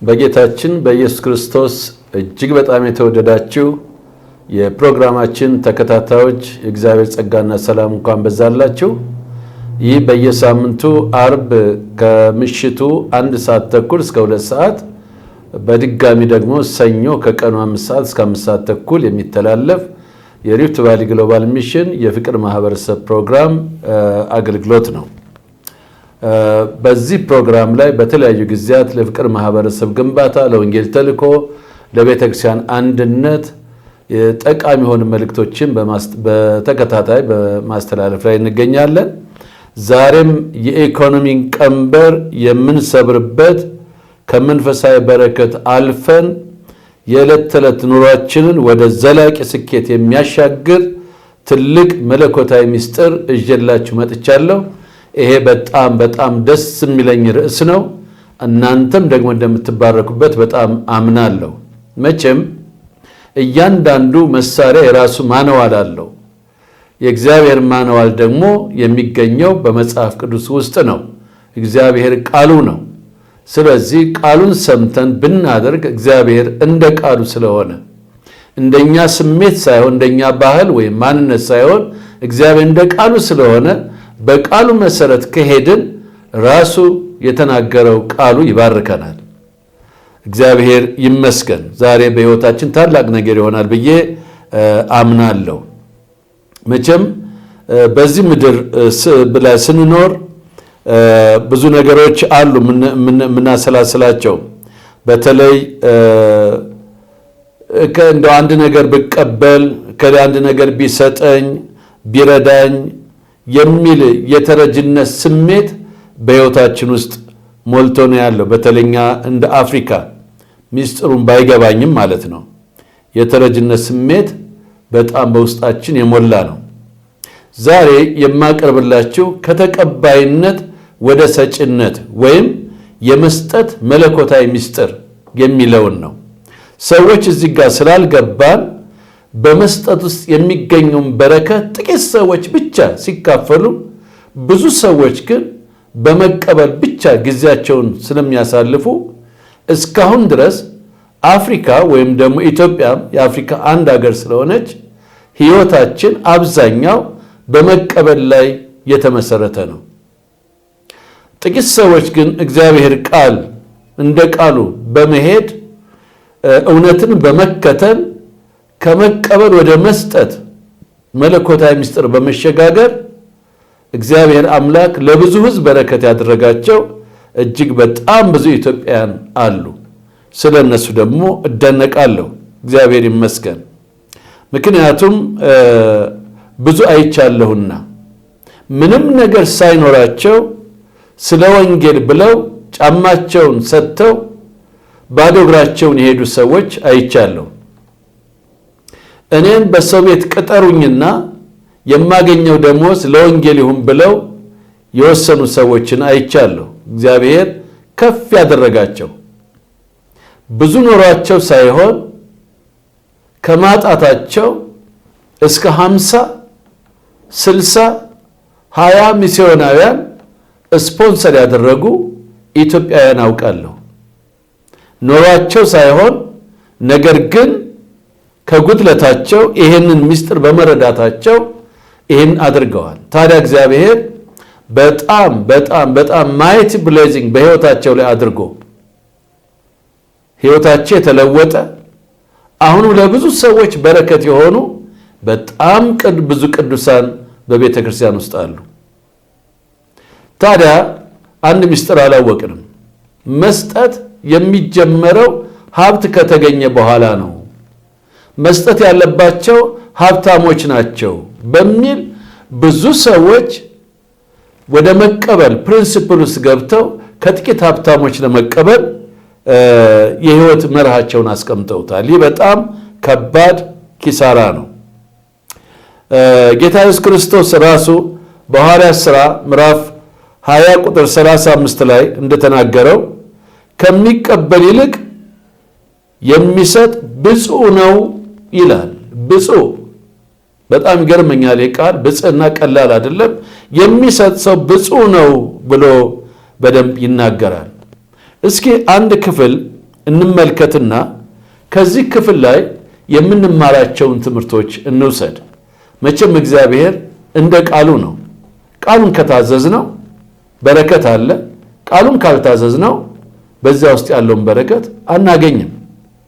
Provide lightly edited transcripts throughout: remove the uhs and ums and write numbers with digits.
በጌታችን በኢየሱስ ክርስቶስ እጅግ በጣም የተወደዳችሁ የፕሮግራማችን ተከታታዮች የእግዚአብሔር ጸጋና ሰላም እንኳን በዛላችሁ። ይህ በየሳምንቱ አርብ ከምሽቱ 1 ሰዓት ተኩል እስከ 2 ሰዓት በድጋሚ ደግሞ ሰኞ ከቀኑ 5 ሰዓት እስከ 5 ሰዓት ተኩል የሚተላለፍ የሪፍት ቫሊ ግሎባል ሚሽን የፍቅር ማህበረሰብ ፕሮግራም አገልግሎት ነው። በዚህ ፕሮግራም ላይ በተለያዩ ጊዜያት ለፍቅር ማህበረሰብ ግንባታ፣ ለወንጌል ተልእኮ፣ ለቤተክርስቲያን አንድነት ጠቃሚ የሆኑ መልእክቶችን በተከታታይ በማስተላለፍ ላይ እንገኛለን። ዛሬም የኢኮኖሚን ቀንበር የምንሰብርበት ከመንፈሳዊ በረከት አልፈን የዕለት ተዕለት ኑሯችንን ወደ ዘላቂ ስኬት የሚያሻግር ትልቅ መለኮታዊ ምስጢር እዤላችሁ መጥቻለሁ። ይሄ በጣም ደስ የሚለኝ ርዕስ ነው። እናንተም ደግሞ እንደምትባረኩበት በጣም አምናለሁ። መቼም እያንዳንዱ መሳሪያ የራሱ ማንዋል አለው። የእግዚአብሔር ማንዋል ደግሞ የሚገኘው በመጽሐፍ ቅዱስ ውስጥ ነው። እግዚአብሔር ቃሉ ነው። ስለዚህ ቃሉን ሰምተን ብናደርግ እግዚአብሔር እንደ ቃሉ ስለሆነ እንደኛ ስሜት ሳይሆን እንደኛ ባህል ወይም ማንነት ሳይሆን እግዚአብሔር እንደ ቃሉ ስለሆነ በቃሉ መሰረት ከሄድን ራሱ የተናገረው ቃሉ ይባርከናል። እግዚአብሔር ይመስገን። ዛሬ በሕይወታችን ታላቅ ነገር ይሆናል ብዬ አምናለሁ። መቼም በዚህ ምድር ላይ ስንኖር ብዙ ነገሮች አሉ የምናሰላስላቸው። በተለይ እንደው አንድ ነገር ብቀበል ከአንድ ነገር ቢሰጠኝ ቢረዳኝ የሚል የተረጅነት ስሜት በሕይወታችን ውስጥ ሞልቶ ነው ያለው። በተለይኛ እንደ አፍሪካ ሚስጥሩን ባይገባኝም ማለት ነው። የተረጅነት ስሜት በጣም በውስጣችን የሞላ ነው። ዛሬ የማቀርብላችሁ ከተቀባይነት ወደ ሰጭነት ወይም የመስጠት መለኮታዊ ምስጢር የሚለውን ነው። ሰዎች እዚህ ጋር ስላልገባን በመስጠት ውስጥ የሚገኘውን በረከት ጥቂት ሰዎች ብቻ ሲካፈሉ፣ ብዙ ሰዎች ግን በመቀበል ብቻ ጊዜያቸውን ስለሚያሳልፉ እስካሁን ድረስ አፍሪካ ወይም ደግሞ ኢትዮጵያ የአፍሪካ አንድ ሀገር ስለሆነች ሕይወታችን አብዛኛው በመቀበል ላይ የተመሰረተ ነው። ጥቂት ሰዎች ግን እግዚአብሔር ቃል እንደ ቃሉ በመሄድ እውነትን በመከተል ከመቀበል ወደ መስጠት መለኮታዊ ምስጢር በመሸጋገር እግዚአብሔር አምላክ ለብዙ ሕዝብ በረከት ያደረጋቸው እጅግ በጣም ብዙ ኢትዮጵያውያን አሉ። ስለ እነሱ ደግሞ እደነቃለሁ። እግዚአብሔር ይመስገን። ምክንያቱም ብዙ አይቻለሁና ምንም ነገር ሳይኖራቸው ስለ ወንጌል ብለው ጫማቸውን ሰጥተው ባዶ እግራቸውን የሄዱ ሰዎች አይቻለሁ። እኔን በሰው ቤት ቅጠሩኝና የማገኘው ደሞዝ ለወንጌል ይሁን ብለው የወሰኑ ሰዎችን አይቻለሁ። እግዚአብሔር ከፍ ያደረጋቸው ብዙ ኖሯቸው ሳይሆን ከማጣታቸው እስከ 50፣ 60፣ 20 ሚስዮናውያን ስፖንሰር ያደረጉ ኢትዮጵያውያን አውቃለሁ። ኖሯቸው ሳይሆን ነገር ግን ከጉድለታቸው ይሄንን ምስጢር በመረዳታቸው ይሄን አድርገዋል። ታዲያ እግዚአብሔር በጣም ማይቲ ብሌዚንግ በሕይወታቸው ላይ አድርጎ ሕይወታቸው የተለወጠ አሁንም ለብዙ ሰዎች በረከት የሆኑ በጣም ብዙ ቅዱሳን በቤተ ክርስቲያን ውስጥ አሉ። ታዲያ አንድ ምስጢር አላወቅንም። መስጠት የሚጀመረው ሀብት ከተገኘ በኋላ ነው። መስጠት ያለባቸው ሀብታሞች ናቸው በሚል ብዙ ሰዎች ወደ መቀበል ፕሪንሲፕል ውስጥ ገብተው ከጥቂት ሀብታሞች ለመቀበል የሕይወት መርሃቸውን አስቀምጠውታል። ይህ በጣም ከባድ ኪሳራ ነው። ጌታ ኢየሱስ ክርስቶስ ራሱ በሐዋርያት ሥራ ምዕራፍ 20 ቁጥር 35 ላይ እንደተናገረው ከሚቀበል ይልቅ የሚሰጥ ብፁዕ ነው ይላል። ብፁዕ በጣም ይገርመኛል። የቃል ብፅዕና ቀላል አይደለም። የሚሰጥ ሰው ብፁዕ ነው ብሎ በደንብ ይናገራል። እስኪ አንድ ክፍል እንመልከትና ከዚህ ክፍል ላይ የምንማራቸውን ትምህርቶች እንውሰድ። መቼም እግዚአብሔር እንደ ቃሉ ነው። ቃሉን ከታዘዝነው በረከት አለ። ቃሉን ካልታዘዝነው በዚያ ውስጥ ያለውን በረከት አናገኝም።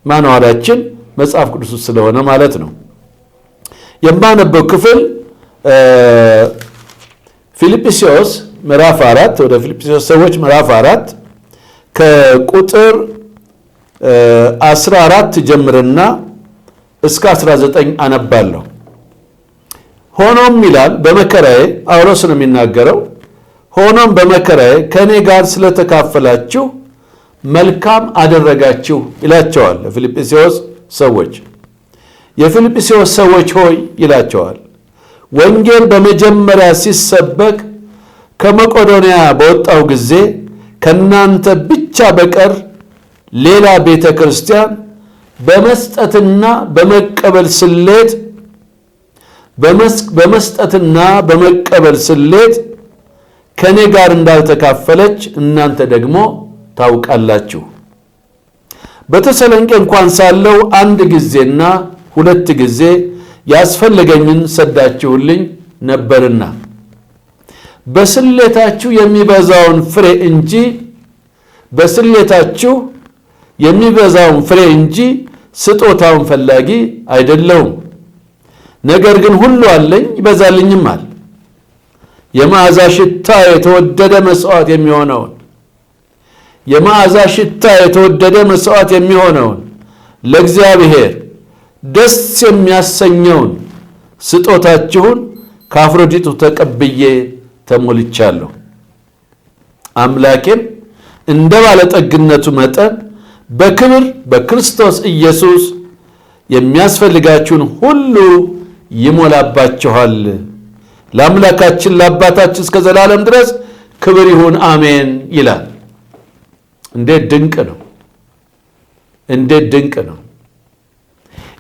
ማንዋላችን መጽሐፍ ቅዱስ ስለሆነ ማለት ነው። የማነበው ክፍል ፊልጵስዩስ ምዕራፍ 4 ወደ ፊልጵስዩስ ሰዎች ምዕራፍ 4 ከቁጥር 14 ጀምርና እስከ 19 አነባለሁ። ሆኖም ይላል በመከራዬ ጳውሎስ ነው የሚናገረው። ሆኖም በመከራዬ ከእኔ ጋር ስለተካፈላችሁ መልካም አደረጋችሁ ይላቸዋል ለፊልጵስዩስ ሰዎች። የፊልጵስዩስ ሰዎች ሆይ ይላቸዋል፣ ወንጌል በመጀመሪያ ሲሰበክ ከመቄዶንያ በወጣው ጊዜ ከናንተ ብቻ በቀር ሌላ ቤተ ክርስቲያን በመስጠትና በመቀበል ስሌት ከኔ ጋር እንዳልተካፈለች እናንተ ደግሞ ታውቃላችሁ። በተሰሎንቄ እንኳን ሳለው አንድ ጊዜና ሁለት ጊዜ ያስፈልገኝን ሰዳችሁልኝ ነበርና በስሌታችሁ የሚበዛውን ፍሬ እንጂ ስጦታውን ፈላጊ አይደለሁም። ነገር ግን ሁሉ አለኝ ይበዛልኝማል። የመዓዛ ሽታ የተወደደ መስዋዕት የሚሆነውን ለእግዚአብሔር ደስ የሚያሰኘውን ስጦታችሁን ከአፍሮዲጡ ተቀብዬ ተሞልቻለሁ። አምላኬም እንደ ባለጠግነቱ መጠን በክብር በክርስቶስ ኢየሱስ የሚያስፈልጋችሁን ሁሉ ይሞላባችኋል። ለአምላካችን ለአባታችን እስከ ዘላለም ድረስ ክብር ይሁን አሜን ይላል። እንዴት ድንቅ ነው! እንዴት ድንቅ ነው!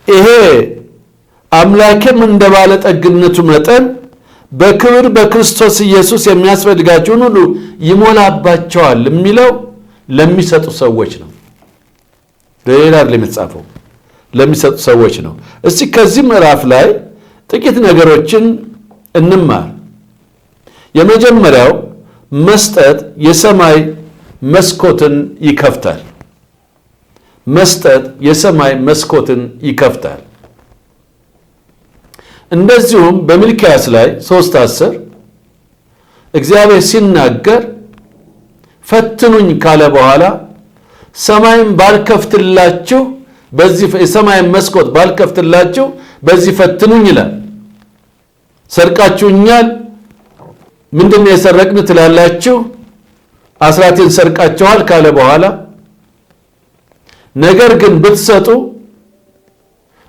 ይሄ አምላኬም እንደ ባለጠግነቱ መጠን በክብር በክርስቶስ ኢየሱስ የሚያስፈልጋችሁን ሁሉ ይሞላባቸዋል የሚለው ለሚሰጡ ሰዎች ነው። ሌላ ለሚጻፈው ለሚሰጡ ሰዎች ነው። እስቲ ከዚህ ምዕራፍ ላይ ጥቂት ነገሮችን እንማር። የመጀመሪያው መስጠት የሰማይ መስኮትን ይከፍታል። መስጠት የሰማይ መስኮትን ይከፍታል። እንደዚሁም በሚልክያስ ላይ 3:10 እግዚአብሔር ሲናገር ፈትኑኝ ካለ በኋላ ሰማይን ባልከፍትላችሁ በዚህ የሰማይን መስኮት ባልከፍትላችሁ በዚህ ፈትኑኝ ይላል። ሰርቃችሁኛል፣ ምንድነው የሰረቅን ትላላችሁ፣ አስራቴን ሰርቃችኋል ካለ በኋላ ነገር ግን ብትሰጡ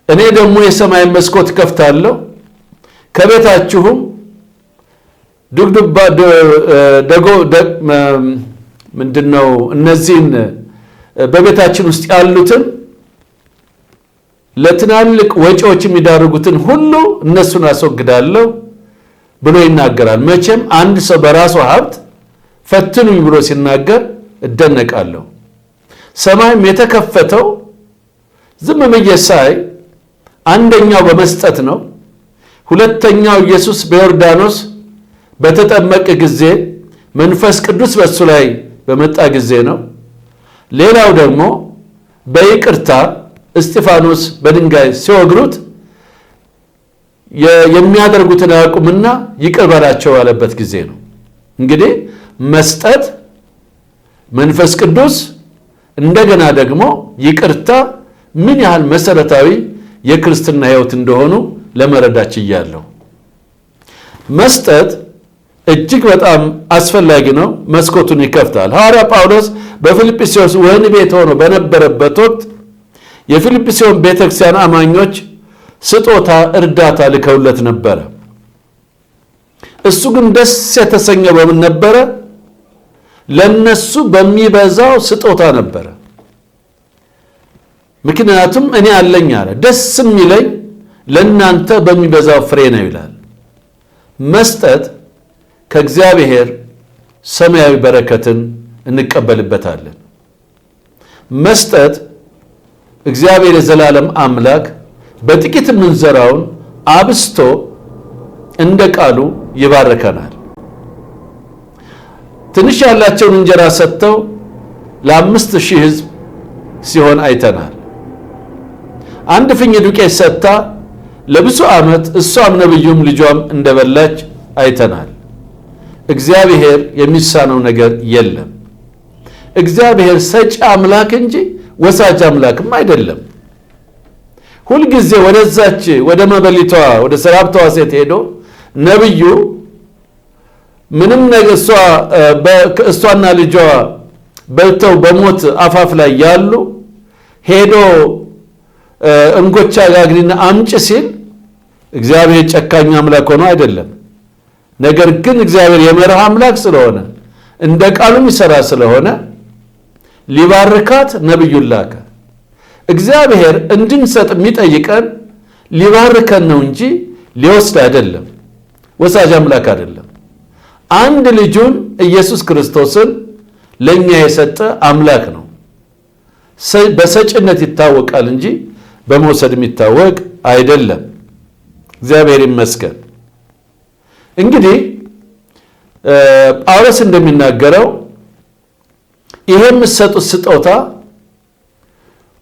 እኔ ደግሞ የሰማይን መስኮት ከፍታለሁ፣ ከቤታችሁም ምንድነው እነዚህን በቤታችን ውስጥ ያሉትን ለትናንቅ ወጪዎች የሚዳርጉትን ሁሉ እነሱን አስወግዳለሁ ብሎ ይናገራል። መቼም አንድ ሰው በራሱ ሀብት ፈትኑኝ ብሎ ሲናገር እደነቃለሁ። ሰማይም የተከፈተው ዝም ብዬ ሳይ አንደኛው በመስጠት ነው። ሁለተኛው ኢየሱስ በዮርዳኖስ በተጠመቀ ጊዜ መንፈስ ቅዱስ በሱ ላይ በመጣ ጊዜ ነው። ሌላው ደግሞ በይቅርታ እስጢፋኖስ በድንጋይ ሲወግሩት የሚያደርጉትን አያውቁምና ይቅር በላቸው ያለበት ጊዜ ነው። እንግዲህ መስጠት፣ መንፈስ ቅዱስ፣ እንደገና ደግሞ ይቅርታ ምን ያህል መሰረታዊ የክርስትና ሕይወት እንደሆኑ ለመረዳት ችያለሁ። መስጠት እጅግ በጣም አስፈላጊ ነው። መስኮቱን ይከፍታል። ሐዋርያ ጳውሎስ በፊልጵስዩስ ወህኒ ቤት ሆኖ በነበረበት ወቅት የፊልጵስዩስ ቤተክርስቲያን አማኞች ስጦታ እርዳታ ልከውለት ነበረ። እሱ ግን ደስ የተሰኘው በምን ነበረ? ለነሱ በሚበዛው ስጦታ ነበረ። ምክንያቱም እኔ አለኝ አለ፣ ደስ የሚለኝ ለእናንተ በሚበዛው ፍሬ ነው ይላል። መስጠት ከእግዚአብሔር ሰማያዊ በረከትን እንቀበልበታለን። መስጠት እግዚአብሔር የዘላለም አምላክ በጥቂት የምንዘራውን አብስቶ እንደ ቃሉ ይባርከናል። ትንሽ ያላቸውን እንጀራ ሰጥተው ለ5,000 ሕዝብ ሲሆን አይተናል። አንድ ፍኝ ዱቄት ሰጥታ ለብዙ ዓመት እሷም ነብዩም ልጇም እንደበላች አይተናል። እግዚአብሔር የሚሳነው ነገር የለም። እግዚአብሔር ሰጪ አምላክ እንጂ ወሳጅ አምላክም አይደለም። ሁልጊዜ ወደዛች ወደ መበሊቷ ወደ ሰራብቷ ሴት ሄዶ ነብዩ ምንም ነገር እሷና ልጇ በልተው በሞት አፋፍ ላይ ያሉ ሄዶ እንጎቻ ጋግሪና አምጪ ሲል እግዚአብሔር ጨካኝ አምላክ ሆኖ አይደለም። ነገር ግን እግዚአብሔር የመርህ አምላክ ስለሆነ እንደ ቃሉም ይሰራ ስለሆነ ሊባርካት ነብዩን ላከ። እግዚአብሔር እንድንሰጥ የሚጠይቀን ሊባርከን ነው እንጂ ሊወስድ አይደለም። ወሳጅ አምላክ አይደለም። አንድ ልጁን ኢየሱስ ክርስቶስን ለኛ የሰጠ አምላክ ነው። በሰጭነት ይታወቃል እንጂ በመውሰድ የሚታወቅ አይደለም። እግዚአብሔር ይመስገን። እንግዲህ ጳውሎስ እንደሚናገረው ይሄ የምትሰጡት ስጦታ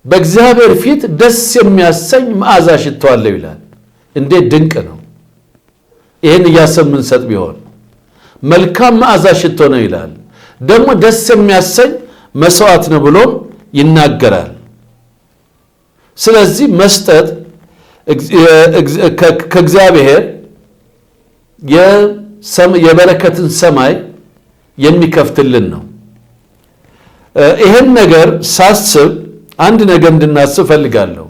በእግዚአብሔር ፊት ደስ የሚያሰኝ መዓዛ ሽቶ አለው ይላል። እንዴት ድንቅ ነው! ይሄን እያሰብን የምንሰጥ ቢሆን መልካም መዓዛ ሽቶ ነው ይላል። ደግሞ ደስ የሚያሰኝ መስዋዕት ነው ብሎም ይናገራል። ስለዚህ መስጠት ከእግዚአብሔር የበረከትን ሰማይ የሚከፍትልን ነው። ይሄን ነገር ሳስብ አንድ ነገር እንድናስብ ፈልጋለሁ።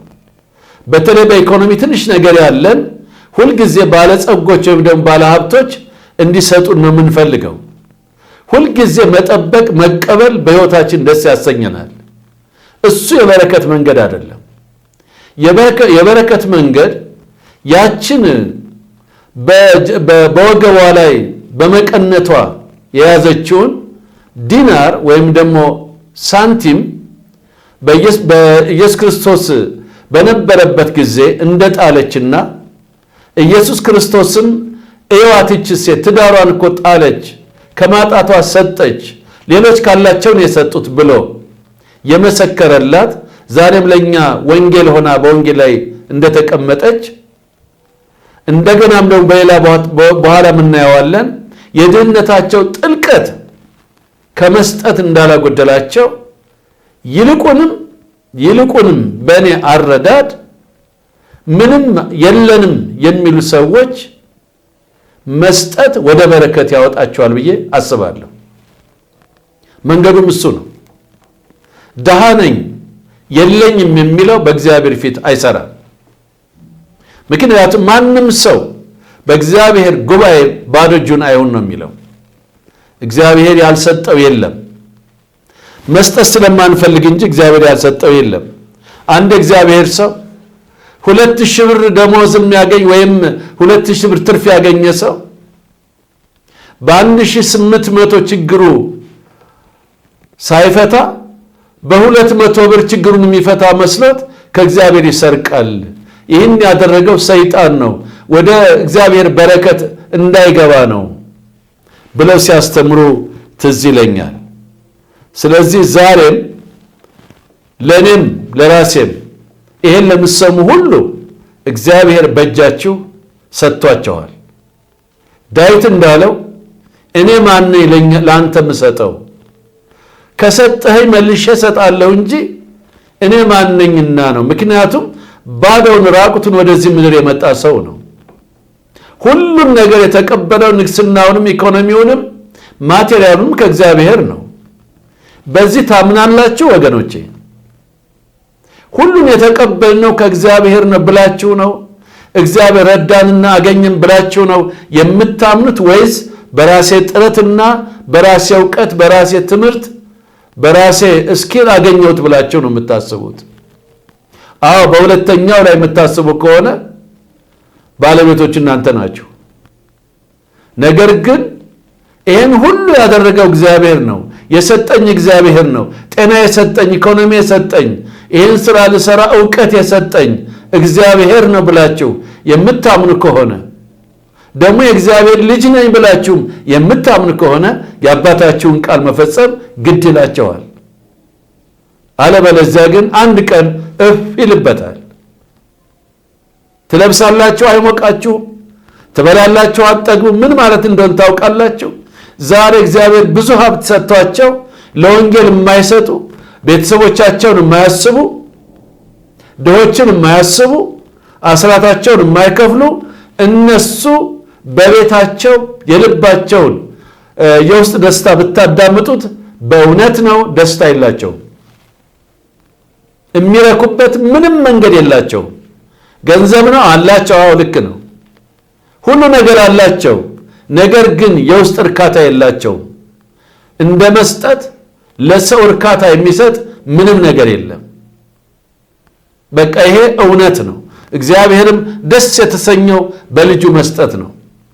በተለይ በኢኮኖሚ ትንሽ ነገር ያለን ሁልጊዜ ባለጸጎች ወይም ደግሞ ባለሀብቶች እንዲሰጡን ነው የምንፈልገው። ሁልጊዜ መጠበቅ መቀበል በሕይወታችን ደስ ያሰኘናል። እሱ የበረከት መንገድ አይደለም። የበረከት መንገድ ያችን በወገቧ ላይ በመቀነቷ የያዘችውን ዲናር ወይም ደግሞ ሳንቲም በኢየሱስ ክርስቶስ በነበረበት ጊዜ እንደጣለችና ኢየሱስ ክርስቶስም እዋትች ሴት ትዳሯን እኮ ጣለች፣ ከማጣቷ ሰጠች፣ ሌሎች ካላቸውን የሰጡት ብሎ የመሰከረላት ዛሬም ለኛ ወንጌል ሆና በወንጌል ላይ እንደተቀመጠች እንደገናም ደግሞ በሌላ በኋላ እናየዋለን። የድህነታቸው ጥልቀት ከመስጠት እንዳላጎደላቸው ይልቁንም በእኔ አረዳድ ምንም የለንም የሚሉ ሰዎች መስጠት ወደ በረከት ያወጣቸዋል ብዬ አስባለሁ። መንገዱም እሱ ነው። ደሃ ነኝ የለኝም የሚለው በእግዚአብሔር ፊት አይሰራም። ምክንያቱም ማንም ሰው በእግዚአብሔር ጉባኤ ባዶ እጁን አይሆን ነው የሚለው። እግዚአብሔር ያልሰጠው የለም። መስጠት ስለማንፈልግ እንጂ እግዚአብሔር ያልሰጠው የለም። አንድ እግዚአብሔር ሰው 2,000 ብር ደሞዝ የሚያገኝ ወይም 2,000 ብር ትርፍ ያገኘ ሰው በ1,800 ችግሩ ሳይፈታ በ200 ብር ችግሩን የሚፈታ መስሎት ከእግዚአብሔር ይሰርቃል። ይህን ያደረገው ሰይጣን ነው፣ ወደ እግዚአብሔር በረከት እንዳይገባ ነው ብለው ሲያስተምሩ ትዝ ይለኛል። ስለዚህ ዛሬም ለእኔም ለራሴም ይሄን ለምሰሙ ሁሉ እግዚአብሔር በእጃችሁ ሰጥቷቸዋል። ዳዊት እንዳለው እኔ ማን ነኝ ለአንተ የምሰጠው? ከሰጠኸኝ መልሼ እሰጣለሁ እንጂ እኔ ማን ነኝና ነው። ምክንያቱም ባዶውን ራቁቱን ወደዚህ ምድር የመጣ ሰው ነው። ሁሉም ነገር የተቀበለው ንግስናውንም ኢኮኖሚውንም ማቴሪያሉንም ከእግዚአብሔር ነው። በዚህ ታምናላችሁ ወገኖቼ? ሁሉን የተቀበልነው ከእግዚአብሔር ነው ብላችሁ ነው? እግዚአብሔር ረዳንና አገኘን ብላችሁ ነው የምታምኑት? ወይስ በራሴ ጥረትና በራሴ እውቀት በራሴ ትምህርት በራሴ እስኪል አገኘሁት ብላችሁ ነው የምታስቡት? አዎ፣ በሁለተኛው ላይ የምታስቡ ከሆነ ባለቤቶች እናንተ ናችሁ። ነገር ግን ይህን ሁሉ ያደረገው እግዚአብሔር ነው። የሰጠኝ እግዚአብሔር ነው። ጤና የሰጠኝ፣ ኢኮኖሚ የሰጠኝ፣ ይህን ስራ ልሰራ ዕውቀት የሰጠኝ እግዚአብሔር ነው ብላችሁ የምታምኑ ከሆነ ደግሞ የእግዚአብሔር ልጅ ነኝ ብላችሁም የምታምኑ ከሆነ የአባታችሁን ቃል መፈጸም ግድ ይላቸዋል። አለበለዚያ ግን አንድ ቀን እፍ ይልበታል። ትለብሳላችሁ አይሞቃችሁም፣ ትበላላችሁ አትጠግቡ። ምን ማለት እንደሆነ ታውቃላችሁ? ዛሬ እግዚአብሔር ብዙ ሀብት ሰጥቷቸው ለወንጌል የማይሰጡ፣ ቤተሰቦቻቸውን የማያስቡ፣ ድሆችን የማያስቡ፣ አስራታቸውን የማይከፍሉ እነሱ በቤታቸው የልባቸውን የውስጥ ደስታ ብታዳምጡት በእውነት ነው ደስታ የላቸውም። የሚረኩበት ምንም መንገድ የላቸውም። ገንዘብ ነው አላቸው፣ አዎ ልክ ነው፣ ሁሉ ነገር አላቸው። ነገር ግን የውስጥ እርካታ የላቸውም። እንደ መስጠት ለሰው እርካታ የሚሰጥ ምንም ነገር የለም። በቃ ይሄ እውነት ነው። እግዚአብሔርም ደስ የተሰኘው በልጁ መስጠት ነው።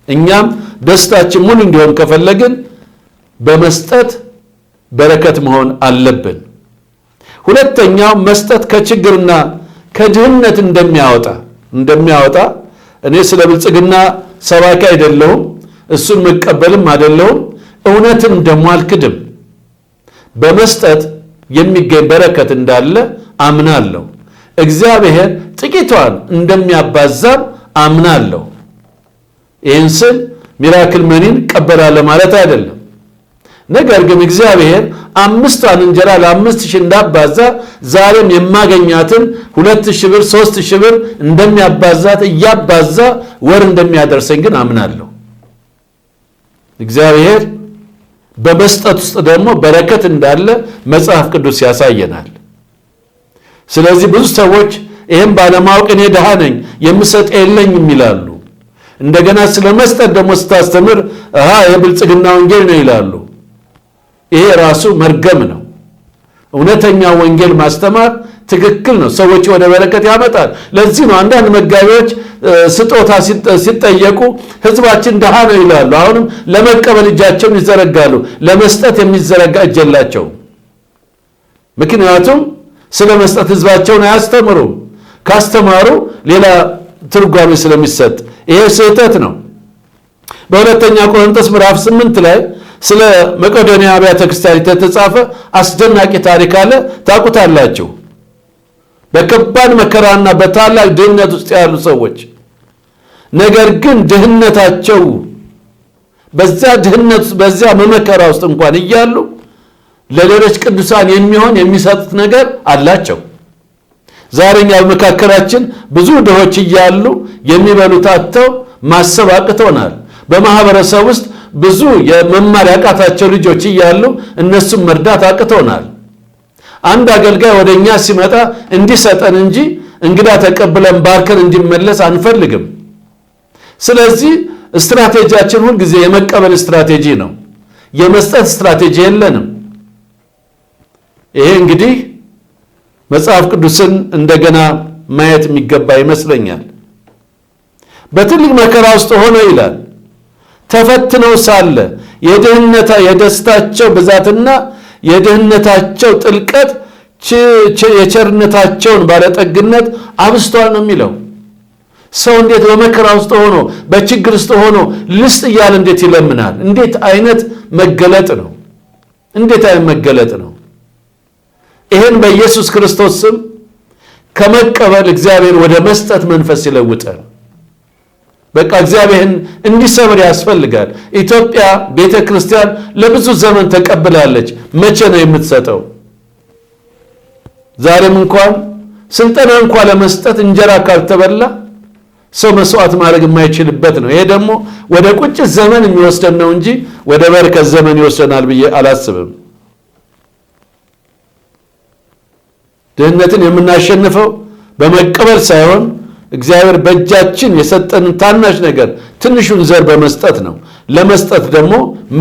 እኛም ደስታችን ሙሉ እንዲሆን ከፈለግን በመስጠት በረከት መሆን አለብን። ሁለተኛው መስጠት ከችግርና ከድህነት እንደሚያወጣ እኔ ስለ ብልጽግና ሰባኪ አይደለሁም፣ እሱን መቀበልም አይደለሁም። እውነትን ደግሞ አልክድም። በመስጠት የሚገኝ በረከት እንዳለ አምናለሁ። እግዚአብሔር ጥቂቷን እንደሚያባዛም አምናለሁ። ይህን ስል ሚራክል መኒን ቀበላለሁ ማለት አይደለም። ነገር ግን እግዚአብሔር 5 እንጀራ ለ5,000 እንዳባዛ ዛሬም የማገኛትን 2,000 ብር 3,000 ብር እንደሚያባዛት እያባዛ ወር እንደሚያደርሰኝ ግን አምናለሁ። እግዚአብሔር በመስጠት ውስጥ ደግሞ በረከት እንዳለ መጽሐፍ ቅዱስ ያሳየናል። ስለዚህ ብዙ ሰዎች ይህም ባለማወቅ እኔ ድሃ ነኝ የምሰጥ የለኝም ይላሉ። እንደገና ስለ መስጠት ደግሞ ስታስተምር የብልጽግና ወንጌል ነው ይላሉ። ይሄ ራሱ መርገም ነው። እውነተኛ ወንጌል ማስተማር ትክክል ነው፣ ሰዎች ወደ በረከት ያመጣል። ለዚህ ነው አንዳንድ መጋቢዎች ስጦታ ሲጠየቁ ህዝባችን ድሃ ነው ይላሉ። አሁንም ለመቀበል እጃቸውን ይዘረጋሉ፣ ለመስጠት የሚዘረጋ እጅ የላቸውም። ምክንያቱም ስለ መስጠት ህዝባቸውን አያስተምሩም። ካስተማሩ ሌላ ትርጓሜ ስለሚሰጥ ይሄ ስህተት ነው። በሁለተኛ ቆሮንቶስ ምዕራፍ 8 ላይ ስለ መቄዶንያ አብያተ ክርስቲያናት የተጻፈ አስደናቂ ታሪክ አለ። ታውቁታላችሁ። በከባድ መከራና በታላቅ ድህነት ውስጥ ያሉ ሰዎች ነገር ግን ድህነታቸው በዛ ድህነት በዛ መከራ ውስጥ እንኳን እያሉ ለሌሎች ቅዱሳን የሚሆን የሚሰጡት ነገር አላቸው። ዛሬኛ በመካከላችን ብዙ ድሆች እያሉ የሚበሉት አጥተው ማሰብ አቅቶናል። በማህበረሰብ ውስጥ ብዙ የመማር ያቃታቸው ልጆች እያሉ እነሱም መርዳት አቅቶናል። አንድ አገልጋይ ወደኛ ሲመጣ እንዲሰጠን እንጂ እንግዳ ተቀብለን ባርከን እንዲመለስ አንፈልግም። ስለዚህ ስትራቴጂያችን ሁሉ ጊዜ የመቀበል ስትራቴጂ ነው፣ የመስጠት ስትራቴጂ የለንም። ይሄ እንግዲህ መጽሐፍ ቅዱስን እንደገና ማየት የሚገባ ይመስለኛል። በትልቅ መከራ ውስጥ ሆነ ይላል ተፈትነው ሳለ የደስታቸው ብዛትና የድህነታቸው ጥልቀት የቸርነታቸውን ባለጠግነት አብስቷል ነው የሚለው። ሰው እንዴት በመከራ ውስጥ ሆኖ በችግር ውስጥ ሆኖ ልስጥ እያለ እንዴት ይለምናል? እንዴት አይነት መገለጥ ነው! እንዴት አይነት መገለጥ ነው! ይህን በኢየሱስ ክርስቶስ ስም ከመቀበል እግዚአብሔር ወደ መስጠት መንፈስ ይለውጣል። በቃ እግዚአብሔርን እንዲሰብር ያስፈልጋል። ኢትዮጵያ ቤተ ክርስቲያን ለብዙ ዘመን ተቀብላለች። መቼ ነው የምትሰጠው? ዛሬም እንኳን ስልጠና እንኳን ለመስጠት እንጀራ ካልተበላ ሰው መስዋዕት ማድረግ የማይችልበት ነው። ይሄ ደግሞ ወደ ቁጭት ዘመን የሚወስደን ነው እንጂ ወደ በረከት ዘመን ይወስደናል ብዬ አላስብም። ድህነትን የምናሸንፈው በመቀበል ሳይሆን እግዚአብሔር በእጃችን የሰጠንን ታናሽ ነገር ትንሹን ዘር በመስጠት ነው። ለመስጠት ደግሞ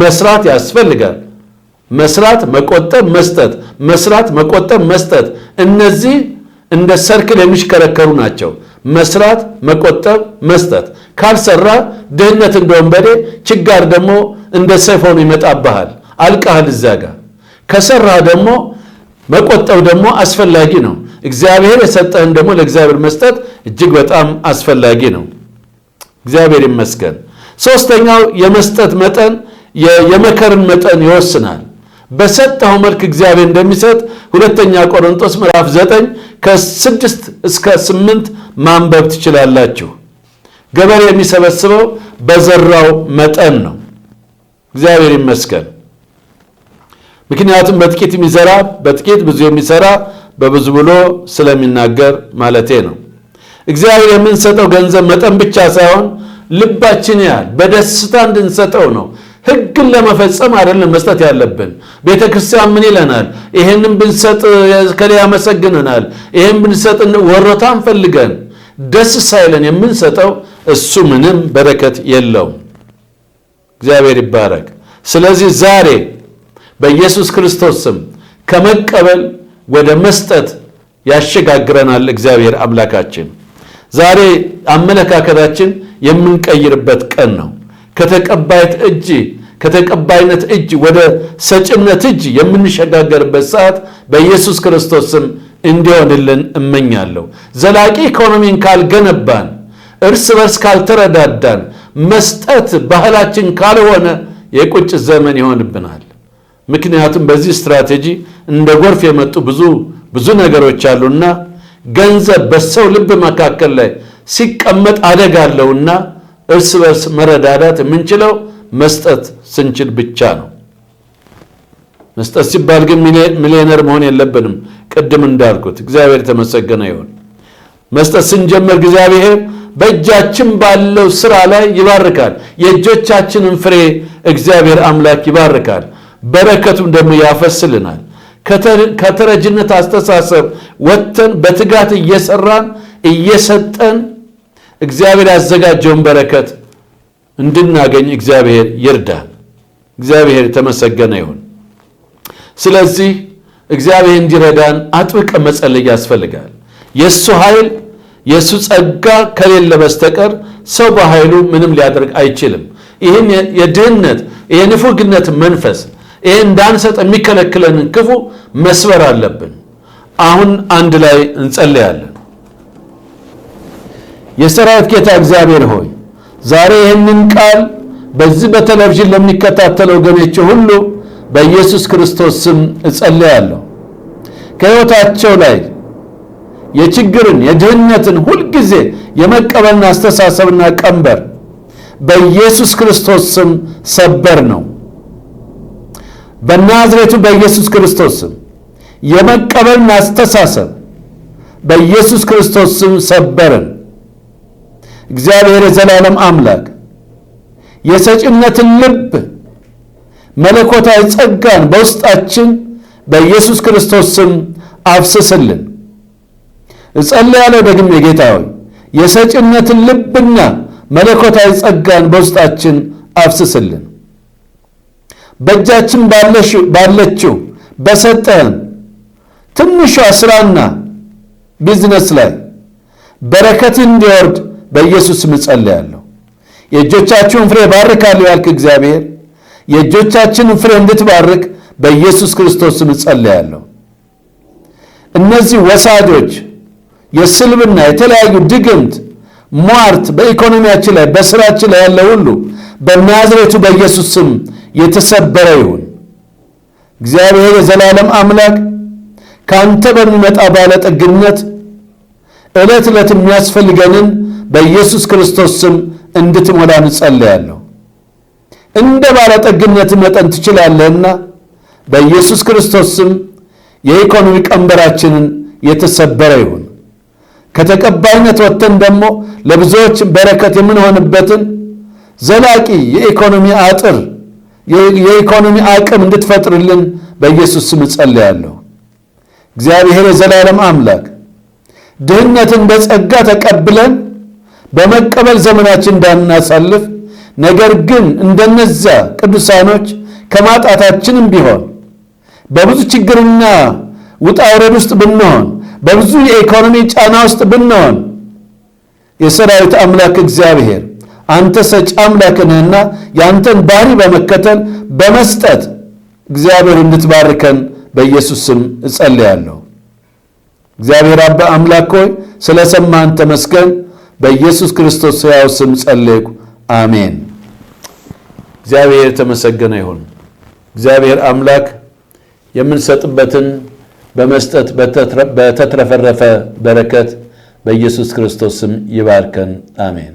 መስራት ያስፈልጋል። መስራት፣ መቆጠብ፣ መስጠት፣ መስራት፣ መቆጠብ፣ መስጠት፣ እነዚህ እንደ ሰርክል የሚሽከረከሩ ናቸው። መስራት፣ መቆጠብ፣ መስጠት። ካልሰራ ድህነት እንደ ወንበዴ፣ ችጋር ደግሞ እንደ ሰይፍ ሆኖ ይመጣብሃል። አልቀሃል እዚያ ጋር። ከሰራህ ደግሞ መቆጠብ ደግሞ አስፈላጊ ነው። እግዚአብሔር የሰጠህን ደግሞ ለእግዚአብሔር መስጠት እጅግ በጣም አስፈላጊ ነው። እግዚአብሔር ይመስገን። ሶስተኛው የመስጠት መጠን የመከርን መጠን ይወስናል። በሰጠው መልክ እግዚአብሔር እንደሚሰጥ ሁለተኛ ቆሮንቶስ ምዕራፍ 9 ከ6 እስከ 8 ማንበብ ትችላላችሁ። ገበሬ የሚሰበስበው በዘራው መጠን ነው። እግዚአብሔር ይመስገን። ምክንያቱም በጥቂት የሚዘራ በጥቂት ብዙ የሚሰራ በብዙ ብሎ ስለሚናገር ማለቴ ነው። እግዚአብሔር የምንሰጠው ገንዘብ መጠን ብቻ ሳይሆን ልባችን ያህል በደስታ እንድንሰጠው ነው። ሕግን ለመፈጸም አይደለም መስጠት ያለብን። ቤተክርስቲያን ምን ይለናል? ይሄንን ብንሰጥ ከሌላ ያመሰግነናል፣ ይሄን ብንሰጥ ወሮታን ፈልገን ደስ ሳይለን የምንሰጠው እሱ ምንም በረከት የለውም። እግዚአብሔር ይባረክ። ስለዚህ ዛሬ በኢየሱስ ክርስቶስ ስም ከመቀበል ወደ መስጠት ያሸጋግረናል እግዚአብሔር አምላካችን። ዛሬ አመለካከታችን የምንቀይርበት ቀን ነው። ከተቀባይነት እጅ ወደ ሰጭነት እጅ የምንሸጋገርበት ሰዓት በኢየሱስ ክርስቶስ ስም እንዲሆንልን እመኛለሁ። ዘላቂ ኢኮኖሚን ካልገነባን፣ እርስ በርስ ካልተረዳዳን፣ መስጠት ባህላችን ካልሆነ የቁጭት ዘመን ይሆንብናል። ምክንያቱም በዚህ ስትራቴጂ እንደ ጎርፍ የመጡ ብዙ ነገሮች አሉና ገንዘብ በሰው ልብ መካከል ላይ ሲቀመጥ አደጋ አለውና እርስ በርስ መረዳዳት የምንችለው መስጠት ስንችል ብቻ ነው። መስጠት ሲባል ግን ሚሊዮነር መሆን የለብንም። ቅድም እንዳልኩት እግዚአብሔር የተመሰገነ ይሁን። መስጠት ስንጀምር እግዚአብሔር በእጃችን ባለው ስራ ላይ ይባርካል። የእጆቻችንን ፍሬ እግዚአብሔር አምላክ ይባርካል። በረከቱም ደግሞ ያፈስልናል። ከተረጅነት አስተሳሰብ ወጥተን በትጋት እየሰራን እየሰጠን እግዚአብሔር ያዘጋጀውን በረከት እንድናገኝ እግዚአብሔር ይርዳል። እግዚአብሔር የተመሰገነ ይሁን። ስለዚህ እግዚአብሔር እንዲረዳን አጥብቀን መጸለይ ያስፈልጋል። የእሱ ኃይል የእሱ ጸጋ ከሌለ በስተቀር ሰው በኃይሉ ምንም ሊያደርግ አይችልም። ይህን የድህነት የንፉግነት መንፈስ ይህ እንዳንሰጥ የሚከለክለንን ክፉ መስበር አለብን። አሁን አንድ ላይ እንጸልያለን። የሰራዊት ጌታ እግዚአብሔር ሆይ ዛሬ ይህንን ቃል በዚህ በቴሌቪዥን ለሚከታተሉ ወገኖች ሁሉ በኢየሱስ ክርስቶስ ስም እጸልያለሁ። ከሕይወታቸው ላይ የችግርን የድህነትን ሁልጊዜ የመቀበልና አስተሳሰብና ቀንበር በኢየሱስ ክርስቶስ ስም ሰበር ነው። በናዝሬቱ በኢየሱስ ክርስቶስ ስም የመቀበልና አስተሳሰብ በኢየሱስ ክርስቶስ ስም ሰበርን። እግዚአብሔር የዘላለም አምላክ የሰጭነትን ልብ መለኮታዊ ጸጋን በውስጣችን በኢየሱስ ክርስቶስ ስም አፍስስልን እጸልያለሁ። ደግሜ ጌታ ሆይ የሰጭነትን ልብና መለኮታዊ ጸጋን በውስጣችን አፍስስልን። በእጃችን ባለችው በሰጠን ትንሿ ስራና ቢዝነስ ላይ በረከት እንዲወርድ በኢየሱስ ስም እጸልያለሁ። የእጆቻችሁን ፍሬ ባርካለሁ ያልክ እግዚአብሔር የእጆቻችንን ፍሬ እንድትባርክ በኢየሱስ ክርስቶስ ስም እጸልያለሁ። እነዚህ ወሳጆች የስልብና የተለያዩ ድግምት ሟርት በኢኮኖሚያችን ላይ በስራችን ላይ ያለ ሁሉ በናዝሬቱ በኢየሱስ ስም የተሰበረ ይሁን። እግዚአብሔር የዘላለም አምላክ ካንተ በሚመጣ ባለጠግነት ዕለት ዕለት የሚያስፈልገንን በኢየሱስ ክርስቶስ ስም እንድትሞላ እንጸልያለሁ። እንደ ባለጠግነት መጠን ትችላለህና በኢየሱስ ክርስቶስ ስም የኢኮኖሚ ቀንበራችንን የተሰበረ ይሁን። ከተቀባይነት ወጥተን ደግሞ ለብዙዎች በረከት የምንሆንበትን ዘላቂ የኢኮኖሚ አጥር የኢኮኖሚ አቅም እንድትፈጥርልን በኢየሱስ ስም እጸልያለሁ። እግዚአብሔር የዘላለም አምላክ ድህነትን በጸጋ ተቀብለን በመቀበል ዘመናችን እንዳናሳልፍ ነገር ግን እንደነዛ ቅዱሳኖች ከማጣታችንም ቢሆን በብዙ ችግርና ውጣ ውረድ ውስጥ ብንሆን በብዙ የኢኮኖሚ ጫና ውስጥ ብንሆን የሰራዊት አምላክ እግዚአብሔር አንተ ሰጪ አምላክ ነህና ያንተን ባህሪ በመከተል በመስጠት እግዚአብሔር እንድትባርከን በኢየሱስ ስም እጸልያለሁ። እግዚአብሔር አምላክ ሆይ ስለሰማን ተመስገን። በኢየሱስ ክርስቶስ ሕያው ስም ጸለይኩ፣ አሜን። እግዚአብሔር የተመሰገነ ይሁን። እግዚአብሔር አምላክ የምንሰጥበትን በመስጠት በተትረፈረፈ በረከት በኢየሱስ ክርስቶስ ስም ይባርከን፣ አሜን።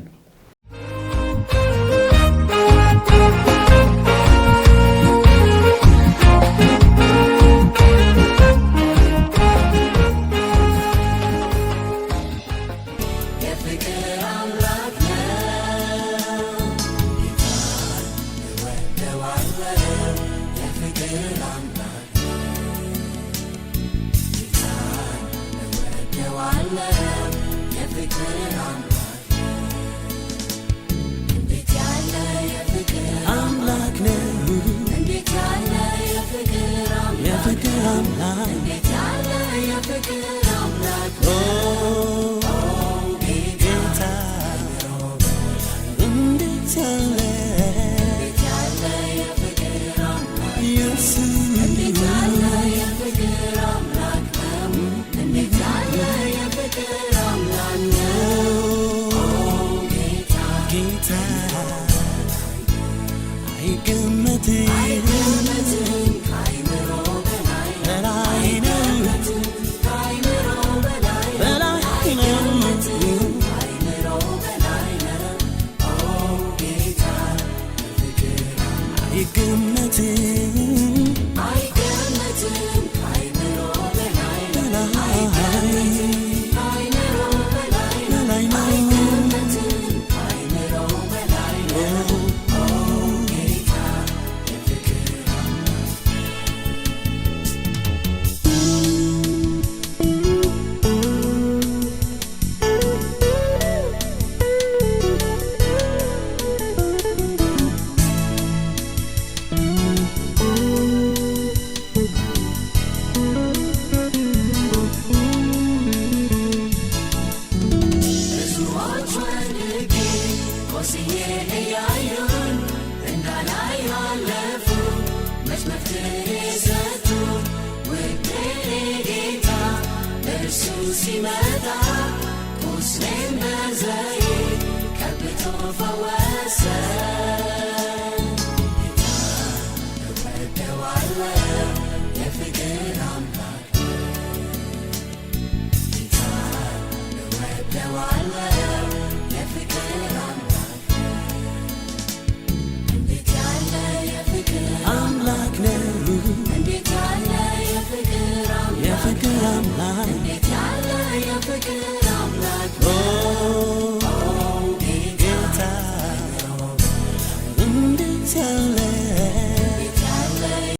Tell